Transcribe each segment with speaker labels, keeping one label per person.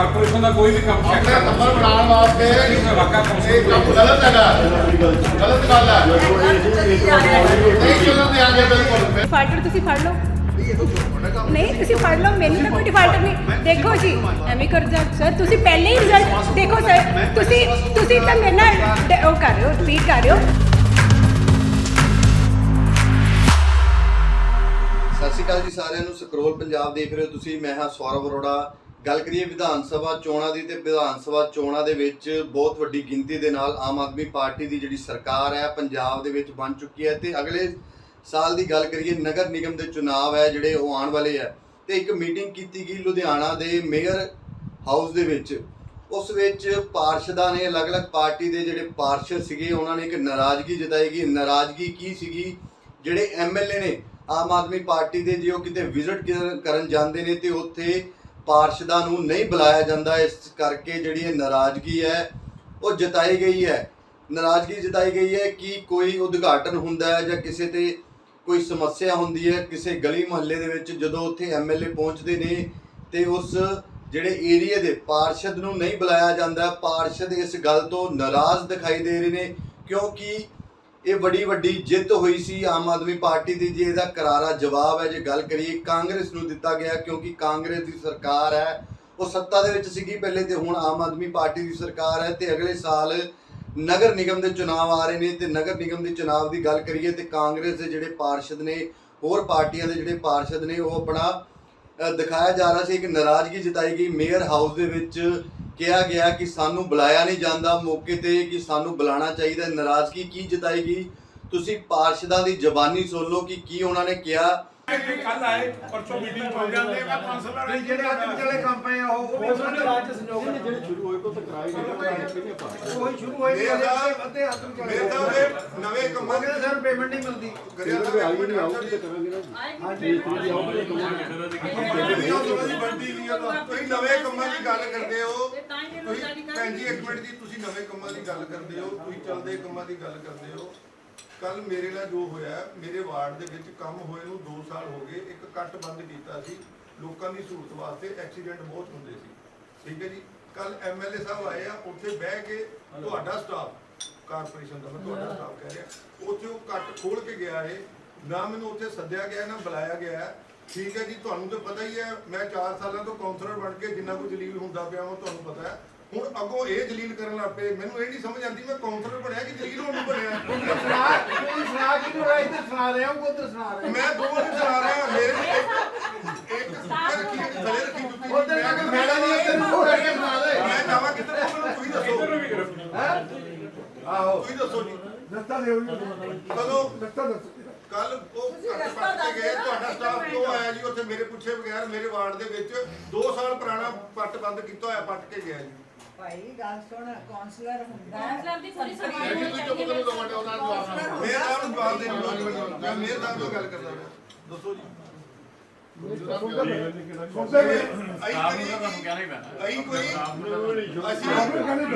Speaker 1: Corporation का कोई भी काम
Speaker 2: अपने नंबर बनाने वास्ते ये काम गलत है, गलत गल है, नहीं चलन देंगे बिल्कुल।
Speaker 3: डिफाल्टर ਤੁਸੀਂ ਫੜ ਲਓ ਨਹੀਂ ਤੁਸੀਂ ਫੜ ਲਓ ਮੈਨੂੰ ਤਾਂ ਕੋਈ ਡਿਫਾਲਟਰ ਨਹੀਂ ਦੇਖੋ ਜੀ ਐਵੇਂ ਕਰਦਾ ਸਰ ਤੁਸੀਂ ਪਹਿਲੇ ਹੀ ਰਿਜ਼ਲਟ ਦੇਖੋ ਸਰ ਤੁਸੀਂ ਤਾਂ ਮੇਰੇ ਨਾਲ ਉਹ ਕਰ ਰਹੇ ਹੋ ਰਿਪੀਟ ਕਰ ਰਹੇ ਹੋ।
Speaker 4: ਸਤਿ ਸ਼੍ਰੀ ਅਕਾਲ ਜੀ ਸਾਰਿਆਂ ਨੂੰ। ਸਕਰੋਲ ਪੰਜਾਬ ਦੇਖ ਰਹੇ ਹੋ ਤੁਸੀਂ। ਮੈਂ ਹਾਂ ਸੌਰਵ ਅਰੋੜਾ। ਗੱਲ ਕਰੀਏ ਵਿਧਾਨ ਸਭਾ ਚੋਣਾਂ ਦੀ, ਤੇ ਵਿਧਾਨ ਸਭਾ ਚੋਣਾਂ ਦੇ ਵਿੱਚ ਬਹੁਤ ਵੱਡੀ ਗਿਣਤੀ ਦੇ ਨਾਲ ਆਮ ਆਦਮੀ ਪਾਰਟੀ ਦੀ ਜਿਹੜੀ ਸਰਕਾਰ ਹੈ ਪੰਜਾਬ ਦੇ ਵਿੱਚ ਬਣ ਚੁੱਕੀ ਹੈ, ਤੇ ਅਗਲੇ ਸਾਲ ਦੀ ਗੱਲ ਕਰੀਏ ਨਗਰ ਨਿਗਮ ਦੇ ਚੁਣਾਵ ਹੈ ਜਿਹੜੇ ਉਹ ਆਉਣ ਵਾਲੇ ਹੈ, ਤੇ ਇੱਕ ਮੀਟਿੰਗ ਕੀਤੀ ਗਈ ਲੁਧਿਆਣਾ ਦੇ ਮੇਅਰ ਹਾਊਸ ਦੇ ਵਿੱਚ। ਉਸ ਵਿੱਚ ਪਾਰਸ਼ਦਾਂ ਨੇ ਅਲੱਗ-ਅਲੱਗ ਪਾਰਟੀ ਦੇ ਜਿਹੜੇ ਪਾਰਸ਼ਦ ਸੀਗੇ ਉਹਨਾਂ ਨੇ ਇੱਕ ਨਾਰਾਜ਼ਗੀ ਜਤਾਈ ਗਈ। ਨਾਰਾਜ਼ਗੀ ਕੀ ਸੀਗੀ? ਜਿਹੜੇ ਐਮਐਲਏ ਨੇ ਆਮ ਆਦਮੀ ਪਾਰਟੀ ਦੇ, ਜੇ ਉਹ ਕਿਤੇ ਵਿਜ਼ਿਟ ਕਰਨ ਜਾਂਦੇ ਨੇ ਤੇ ਉੱਥੇ ਪਾਰਸ਼ਦਾਂ ਨੂੰ ਨਹੀਂ ਬੁਲਾਇਆ ਜਾਂਦਾ, ਇਸ ਕਰਕੇ ਜਿਹੜੀ ਇਹ ਨਾਰਾਜ਼ਗੀ ਹੈ ਉਹ ਜਤਾਈ ਗਈ ਹੈ। ਨਾਰਾਜ਼ਗੀ ਜਤਾਈ ਗਈ ਹੈ ਕਿ ਕੋਈ ਉਦਘਾਟਨ ਹੁੰਦਾ ਹੈ ਜਾਂ ਕਿਸੇ ਤੇ ਕੋਈ ਸਮੱਸਿਆ ਹੁੰਦੀ ਹੈ ਕਿਸੇ ਗਲੀ ਮੁਹੱਲੇ ਦੇ ਵਿੱਚ, ਜਦੋਂ ਉੱਥੇ ਐਮਐਲਏ ਪਹੁੰਚਦੇ ਨੇ ਤੇ ਉਸ ਜਿਹੜੇ ਏਰੀਆ ਦੇ ਪਾਰਸ਼ਦ ਨੂੰ ਨਹੀਂ ਬੁਲਾਇਆ ਜਾਂਦਾ। ਪਾਰਸ਼ਦ ਇਸ ਗੱਲ ਤੋਂ ਨਾਰਾਜ਼ ਦਿਖਾਈ ਦੇ ਰਹੇ ਨੇ ਕਿਉਂਕਿ ਇਹ ਬੜੀ ਵੱਡੀ ਜਿੱਤ ਹੋਈ ਸੀ ਆਮ ਆਦਮੀ ਪਾਰਟੀ ਦੀ। ਜੇ ਇਹਦਾ ਕਰਾਰਾ ਜਵਾਬ ਹੈ ਜੇ ਗੱਲ ਕਰੀਏ ਕਾਂਗਰਸ ਨੂੰ ਦਿੱਤਾ ਗਿਆ, ਕਿਉਂਕਿ ਕਾਂਗਰਸ ਦੀ ਸਰਕਾਰ ਹੈ ਉਹ ਸੱਤਾ ਦੇ ਵਿੱਚ ਸੀਗੀ ਪਹਿਲੇ, ਤੇ ਹੁਣ ਆਮ ਆਦਮੀ ਪਾਰਟੀ ਦੀ ਸਰਕਾਰ ਹੈ, ਤੇ ਅਗਲੇ ਸਾਲ ਨਗਰ ਨਿਗਮ ਦੇ ਚੁਣਾਵ ਆ ਰਹੇ ਨੇ। ਤੇ ਨਗਰ ਨਿਗਮ ਦੇ ਚੁਣਾਵ ਦੀ ਗੱਲ ਕਰੀਏ ਤੇ ਕਾਂਗਰਸ ਦੇ ਜਿਹੜੇ ਪਾਰਸ਼ਦ ਨੇ, ਹੋਰ ਪਾਰਟੀਆਂ ਦੇ ਜਿਹੜੇ ਪਾਰਸ਼ਦ ਨੇ, ਉਹ ਆਪਣਾ ਦਿਖਾਇਆ ਜਾ ਰਿਹਾ ਸੀ। ਇੱਕ ਨਾਰਾਜ਼ਗੀ ਜਤਾਈ ਗਈ ਮੇਅਰ ਹਾਊਸ ਦੇ ਵਿੱਚ, ਕਿਹਾ ਗਿਆ ਕਿ ਸਾਨੂੰ ਬੁਲਾਇਆ ਨਹੀਂ ਜਾਂਦਾ ਮੌਕੇ ਤੇ, ਕਿ ਸਾਨੂੰ ਬੁਲਾਉਣਾ ਚਾਹੀਦਾ। ਨਾਰਾਜ਼ਗੀ ਕੀ ਜਤਾਈ ਗਈ ਤੁਸੀਂ ਪਾਰਸ਼ਦਾਂ ਦੀ ਜ਼ਬਾਨੀ ਸੁਣ ਲਓ ਕਿ ਕੀ ਉਹਨਾਂ ਨੇ ਕਿਹਾ।
Speaker 1: कल आए परसों मीटिंग हो जाते हैं काउंसलर
Speaker 2: ਜਿਹੜੇ ਅੱਜ ਵਿਚਾਲੇ ਕੰਮ ਪਏ ਆ ਉਹ ਰਾਜ ਸੰਯੋਗ ਜਿਹੜੇ ਸ਼ੁਰੂ ਹੋਏ ਤੋਂ ਟਕਰਾਏ ਗਏ ਉਹ ਸ਼ੁਰੂ ਹੋਏ ਅੱਧੇ ਹੱਥ ਵਿਚਾਲੇ ਨਵੇਂ ਕੰਮਾਂ ਦੇ ਸਰ ਪੇਮੈਂਟ ਨਹੀਂ ਮਿਲਦੀ ਕਰਿਆ ਤਾਂ ਆਈ ਨਹੀਂ ਆਉਗੀ ਤੇ ਕਰਾਂਗੇ ਨਾ। ਹਾਂਜੀ ਤੁਸੀਂ ਆਓਗੇ ਬੰਦੀ ਨਹੀਂ ਆ। ਤੁਸੀਂ ਨਵੇਂ ਕੰਮਾਂ ਦੀ ਗੱਲ ਕਰਦੇ ਹੋ, ਤੁਸੀਂ ਭੈਣ ਜੀ ਇੱਕ ਮਿੰਟ ਜੀ, ਤੁਸੀਂ ਨਵੇਂ ਕੰਮਾਂ ਦੀ ਗੱਲ ਕਰਦੇ ਹੋ, ਤੁਸੀਂ ਚੱਲਦੇ ਕੰਮਾਂ ਦੀ ਗੱਲ ਕਰਦੇ ਹੋ। ਕੱਲ ਮੇਰੇ ਨਾਲ ਜੋ ਹੋਇਆ, ਮੇਰੇ ਵਾਰਡ ਦੇ ਵਿੱਚ ਕੰਮ ਹੋਏ ਨੂੰ 2 ਸਾਲ ਹੋ ਗਏ, ਇੱਕ ਕੱਟ ਬੰਦ ਕੀਤਾ ਸੀ ਲੋਕਾਂ ਦੀ ਸਹੂਲਤ ਵਾਸਤੇ। ਐਕਸੀਡੈਂਟ ਬਹੁਤ ਹੁੰਦੇ ਸੀ, ਠੀਕ ਹੈ ਜੀ। ਕੱਲ ਐਮਐਲਏ ਸਾਹਿਬ ਆਏ ਆ, ਉੱਥੇ ਬਹਿ ਕੇ ਤੁਹਾਡਾ ਸਟਾਫ ਕਾਰਪੋਰੇਸ਼ਨ ਦਾ, ਮੈਂ ਤੁਹਾਡਾ ਸਟਾਫ ਕਹਿ ਰਿਹਾ, ਉੱਥੇ ਉਹ ਕੱਟ ਖੋਲ ਕੇ ਗਿਆ ਹੈ। ਨਾ ਮੈਨੂੰ ਉੱਥੇ ਸੱਦਿਆ ਗਿਆ ਨਾ ਬੁਲਾਇਆ ਗਿਆ, ਠੀਕ ਹੈ ਜੀ। ਤੁਹਾਨੂੰ ਤਾਂ ਪਤਾ ਹੀ ਹੈ, ਮੈਂ 4 ਸਾਲਾਂ ਤੋਂ ਕਾਉਂਸਲਰ ਬਣ ਕੇ ਜਿੰਨਾ ਕੁ ਜਲੀਲ ਹੁੰਦਾ ਪਿਆ ਉਹ ਤੁਹਾਨੂੰ ਪਤਾ ਹੈ। ਹੁਣ ਅੱਗੋਂ ਇਹ ਜਲੀਲ ਕਰਨ ਲੱਗ ਪਏ, ਮੈਨੂੰ ਇਹ ਨਹੀਂ ਸਮਝ ਆਉਂਦੀ ਮੈਂ ਕਾਉਂਸਲਰ ਬਣਿਆ ਕਿ ਜਲੀਲ ਹੋਣ ਨੂੰ ਬਣਿਆ। ਸੁਣਾ ਕਿ ਨੂੰ ਇੱਧਰ ਸੁਣਾ ਰਿਹਾ ਉਹ ਉੱਧਰ ਸੁਣਾ ਰਿਹਾ, ਮੈਂ ਦੋਵਾਂ ਨੂੰ ਸੁਣਾ ਰਿਹਾ। ਮੇਰੇ ਇੱਕ ਰੱਖੀ ਥਲੇ ਰੱਖੀ ਜੁੱਤੀ ਉੱਧਰ ਮੈਂ ਨਹੀਂ ਇੱਧਰ ਨੂੰ ਹੋ ਕੇ ਸੁਣਾ ਦੇ। ਮੈਂ ਜਾਵਾਂ ਕਿੱਧਰ ਨੂੰ ਮੈਨੂੰ ਤੁਸੀਂ ਦੱਸੋ। ਆਹੋ ਤੁਸੀਂ ਦੱਸੋ ਜੀ, ਰਸਤਾ ਦਿਓ ਜੀ। ਕਦੋਂ ਰਸਤਾ ਦੱਸੋ। ਕੱਲ ਉਹ ਪੱਟ ਕੇ ਗਏ, ਤੁਹਾਡਾ ਸਟਾਫ ਕਿਉਂ ਆਇਆ ਜੀ ਉੱਥੇ ਮੇਰੇ ਪੁੱਛੇ ਬਗੈਰ? ਮੇਰੇ ਵਾਰਡ ਦੇ ਵਿੱਚ 2 ਸਾਲ ਪੁਰਾਣਾ ਪੱਟ ਬੰਦ ਕੀਤਾ ਹੋਇਆ ਪੱਟ ਕੇ ਗਿਆ ਜੀ।
Speaker 5: ਭਾਈ ਗੱਲ ਸੁਣ, ਕਾਉਂਸਲਰ ਹੁੰਦਾ ਹੈ
Speaker 3: ਦੀ ਪੂਰੀ
Speaker 2: ਮੈਂ ਆਪ ਜਵਾਬ ਦੇਣ ਨੂੰ ਮੈਂ ਮੇਰ ਸਾਹਿਬ ਤੋਂ ਗੱਲ ਕਰਦਾ ਹਾਂ, ਦੱਸੋ ਜੀ।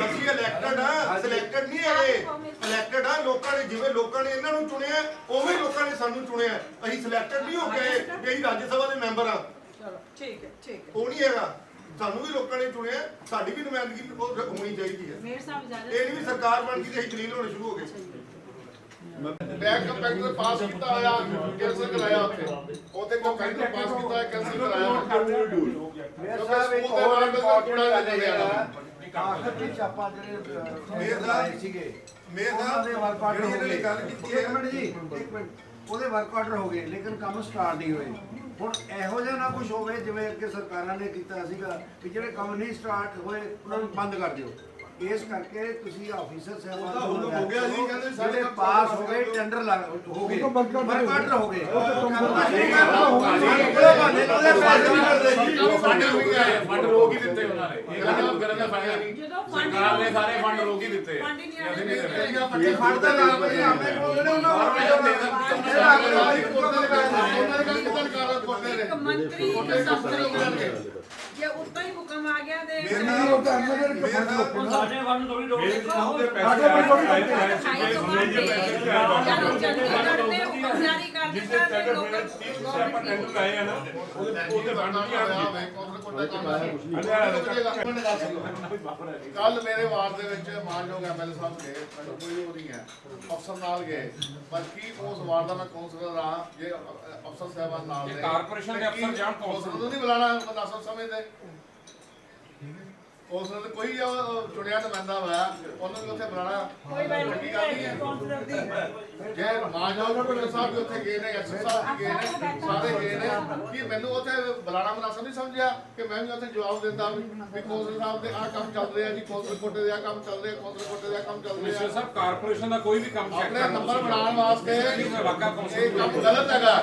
Speaker 2: ਅਸੀਂ ਇਲੈਕਟਡ ਆ, ਸਿਲੈਕਟਡ ਨਹੀਂ ਹੈਗੇ। ਇਲੈਕਟਡ ਆ ਲੋਕਾਂ ਨੇ, ਜਿਵੇਂ ਲੋਕਾਂ ਨੇ ਇਹਨਾਂ ਨੂੰ ਚੁਣਿਆ ਉਵੇਂ ਲੋਕਾਂ ਨੇ ਸਾਨੂੰ ਚੁਣਿਆ। ਅਸੀਂ ਸਿਲੈਕਟਡ ਨਹੀਂ ਹੋ ਗਏ ਕਿ ਅਸੀਂ ਰਾਜ ਸਭਾ ਦੇ ਮੈਂਬਰ ਆ।
Speaker 5: ਚਲੋ ਠੀਕ ਹੈ ਠੀਕ ਹੈ।
Speaker 2: ਉਹ ਨਹੀਂ ਹੈਗਾ, ਸਾਨੂੰ ਵੀ ਲੋਕਾਂ ਨੇ ਚੁਣਿਆ, ਸਾਡੀ ਵੀ ਨੁਮਾਇੰਦਗੀ ਉਹ ਹੋਣੀ ਚਾਹੀਦੀ ਹੈ।
Speaker 3: ਮੇਅਰ ਸਾਹਿਬ ਇਜਾਜ਼ਤ
Speaker 2: ਇਹ ਨਹੀਂ ਵੀ ਸਰਕਾਰ ਬਣ ਗਈ ਤੇ ਅਸੀਂ ਦਲੀਲ ਹੋਣੇ ਸ਼ੁਰੂ ਹੋ ਗਏ। ਬੈਕ ਕੰਪੈਕਟਰ ਪਾਸ ਕੀਤਾ ਹੋਇਆ, ਕੈਂਸਲ ਕਰਾਇਆ ਉੱਥੇ ਕੰਪੈਕਟਰ ਪਾਸ ਕੀਤਾ ਹੋਇਆ, ਕੈਂਸਲ ਕਰਾਇਆ।
Speaker 5: ਮੇਅਰ ਸਾਹਿਬ ਇੱਕ ਹੋਰ ਇੰਪੋਰਟੈਂਟ ਗੱਲ ਹੈ, ਆਖਰ ਵਿੱਚ ਆਪਾਂ ਜਿਹੜੇ
Speaker 2: ਮੇਅਰ ਸਾਹਿਬ
Speaker 5: ਸੀਗੇ
Speaker 2: ਮੇਅਰ
Speaker 5: ਉਹਨਾਂ ਦੇ ਵਰਕ ਆਰਡਰ ਹੋ ਗਏ।
Speaker 2: ਗੱਲ ਕੀਤੀ ਹੈ।
Speaker 5: ਇੱਕ ਮਿੰਟ ਜੀ, ਇੱਕ ਮਿੰਟ, ਉਹਦੇ ਵਰਕ ਆਰਡਰ ਹੋ ਗਏ ਲੇਕਿਨ ਕੰਮ ਸਟਾਰਟ ਨਹੀਂ ਹੋਏ। ਹੁਣ ਇਹੋ ਜਿਹਾ ਨਾ ਕੁਝ ਹੋਵੇ ਜਿਵੇਂ ਅੱਗੇ ਸਰਕਾਰਾਂ ਨੇ ਕੀਤਾ ਸੀਗਾ ਕਿ ਜਿਹੜੇ ਕੰਮ ਨਹੀਂ ਸਟਾਰਟ ਹੋਏ ਉਹਨਾਂ ਨੂੰ ਬੰਦ ਕਰ ਦਿਓ। ਇਸ ਕਰਕੇ ਤੁਸੀਂ ਆਫੀਸਰ ਸਾਹਿਬਾਨ
Speaker 2: ਹੋ ਗਿਆ ਜੀ, ਕਹਿੰਦੇ
Speaker 5: ਜਿਹੜੇ ਪਾਸ ਹੋ ਗਏ, ਟੈਂਡਰ ਹੋ ਗਏ, ਵਰਕ ਆਰਡਰ ਹੋ ਗਏ,
Speaker 1: फंड रोक ही दिते उन्होंने, ये काम करने का फायदा नहीं। सरकार ने सारे फंड रोक ही दिते हैं, ऐसे नहीं कर रहे।
Speaker 5: ਫੰਡ ਦਾ ਨਾਮ ਹੈ ਆਪਣੇ ਕੋਲ ਜਿਹੜੇ ਉਹਨਾਂ
Speaker 3: ਮੰਤਰੀ
Speaker 6: ਜੇ ਉੱਤੋਂ ਹੀ ਹੁਕਮ ਆ ਗਿਆ ਤੇ
Speaker 2: ਮੇਰੇ
Speaker 5: ਨਹੀਂ, ਉਹ ਤਾਂ ਐਮਐਲਏ ਦੇ
Speaker 2: ਮੇਰੇ ਨਾਲ
Speaker 5: ਨਾਲ
Speaker 7: ਸਾਡੇ ਵੱਲ ਨੂੰ ਥੋੜੀ ਲੋੜ
Speaker 1: ਮੇਰੇ
Speaker 7: ਦੇਖੋ
Speaker 1: ਨਾਮ ਦੇ
Speaker 5: ਸਾਡੇ ਕੋਲ ਥੋੜ੍ਹੀ
Speaker 1: ਪੈਸੇ
Speaker 6: ਖਾਈ ਤੋਂ ਬਾਅਦ ਜਦੋਂ ਚੰਡੀਗੜ੍ਹ ਤੇ ਹੁਕਮ ਜਾਰੀ ਕਰ
Speaker 1: ਜਿੱਥੇ
Speaker 6: ਦਿੱਤਾ ਤੇ
Speaker 1: ਟੈਂਡਰ
Speaker 6: ਲੋਕਾਂ
Speaker 1: ਹੋਇਆ 30 ਆਪਾਂ ਟੈਂਡਰ ਲਾਏ ਆ ਨਾ ਉਹਦੇ ਫੰਡ ਨਹੀਂ ਆਉਂਦੇ
Speaker 8: ਕੱਲ ਮੇਰੇ ਵਾਰਡ ਦੇ ਵਿੱਚ ਮਾਨਯੋਗ ਐਮਐਲਏ ਸਾਹਿਬ ਗਏ, ਮੈਨੂੰ ਕੋਈ ਉਹ ਨਹੀਂ ਹੈ, ਅਫਸਰ ਨਾਲ ਗਏ, ਬਲਕਿ ਉਸ ਵਾਰਡ ਦਾ ਮੈਂ ਕਾਉਂਸਲਰ ਹਾਂ, ਜੇ ਅਫਸਰ ਸਾਹਿਬਾਨ ਨਾਲ
Speaker 1: ਇਹ
Speaker 8: ਗਏ
Speaker 1: ਕਾਰਪੋਰੇਸ਼ਨ ਦੇ ਅਫਸਰ ਜਾਣ
Speaker 8: ਕਾਉਂਸਲਰ ਨੂੰ ਨਹੀਂ ਬੁਲਾਣਾ ਮਨਾਸਬ ਸਮਝਦੇ ਕਾਉਂਸਲਰ ਦੇ ਕੋਈ ਚੁਣਿਆ ਨੁਮਾਇੰਦਾ ਹੋਇਆ ਉਹਨੂੰ ਵੀ ਉੱਥੇ ਬੁਲਾਣਾ
Speaker 6: ਕੋਈ ਵੈਲਿਊ
Speaker 8: ਵੱਡੀ
Speaker 6: ਨਹੀਂ
Speaker 8: ਗੱਲ
Speaker 6: ਹੈ
Speaker 8: ਹੈ।
Speaker 6: ਕਾਉਂਸਲਰ ਦੀ
Speaker 8: ਜੇ ਮਾਨਯੋਗ ਕਮਿਸ਼ਨਰ ਸਾਹਿਬ ਵੀ ਉੱਥੇ ਗਏ ਨੇ, ਐਸਐਸ ਸਾਹਿਬ ਵੀ ਗਏ ਨੇ, ਸਾਰੇ ਗਏ ਨੇ, ਕਿ ਮੈਨੂੰ ਉੱਥੇ ਬੁਲਾਣਾ ਮਨਾਸਬ ਨਹੀਂ ਸਮਝਿਆ ਕਿ ਮੈਂ ਵੀ ਉੱਥੇ ਜਵਾਬ ਦਿੰਦਾ ਵੀ ਕੌਂਸਲਰ ਸਾਹਿਬ ਦੇ ਆਹ ਕੰਮ ਚੱਲ ਰਿਹਾ ਜੀ, ਕੌਂਸਲਰ ਕੋਟੇ ਦੇ ਆਹ ਕੰਮ ਚੱਲ ਰਿਹਾ, ਕੌਂਸਲਰ ਕੋਟੇ ਦੇ ਆਹ ਕੰਮ ਚੱਲ
Speaker 1: ਕਮਿਸ਼ਨਰ
Speaker 8: ਰਿਹਾ।
Speaker 1: ਸਾਹਿਬ ਕਾਰਪੋਰੇਸ਼ਨ ਦਾ ਕੋਈ ਵੀ ਕੰਮ ਚੈੱਕ
Speaker 8: ਆਪਣੇ
Speaker 1: ਕਰਨਾ
Speaker 8: ਨੰਬਰ ਬਣਾਉਣ ਵਾਸਤੇ
Speaker 1: ਇਲਾਕਾ ਕੌਂਸਲ
Speaker 8: ਇਹ ਕੰਮ ਗਲਤ ਹੈਗਾ,